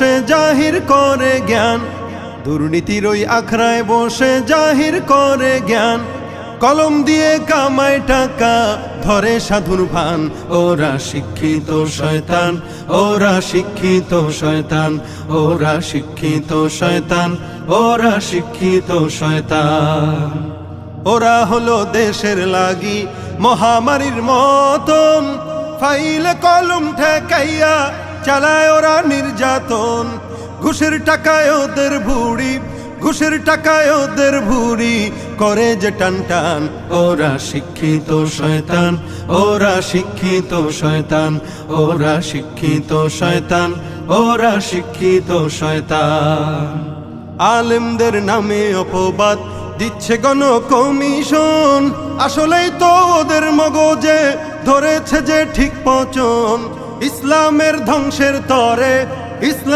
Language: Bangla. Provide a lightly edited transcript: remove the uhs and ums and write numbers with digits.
বসে জাহির করে জ্ঞান, দুর্নীতির ওই আখড়ায় বসে জাহির করে জ্ঞান। কলম দিয়ে কামায় টাকা ধরে সাধুর ভান, ওরা শিক্ষিত শয়তান, ওরা শিক্ষিত শয়তান, ওরা শিক্ষিত শয়তান, ওরা শিক্ষিত শয়তান। ওরা হলো দেশের লাগি মহামারীর মতন, ফাইলে কলম ঠেকাইয়া চালায় ওরা নির্যাতন। ঘুষের টাকায় ওদের ভুড়ি, ঘুষের টাকায় ওদের ভুড়ি করে যে টান টান। ওরা শিক্ষিত শয়তান, ওরা শিক্ষিত শয়তান, ওরা শিক্ষিত শয়তান, ওরা শিক্ষিত শয়তান। আলেমদের নামে অপবাদ দিচ্ছে গণ কমিশন, আসলেই তো ওদের মগজে ধরেছে যে ঠিক পচন। ইসলামের ধ্বংসের তরে ইসলাম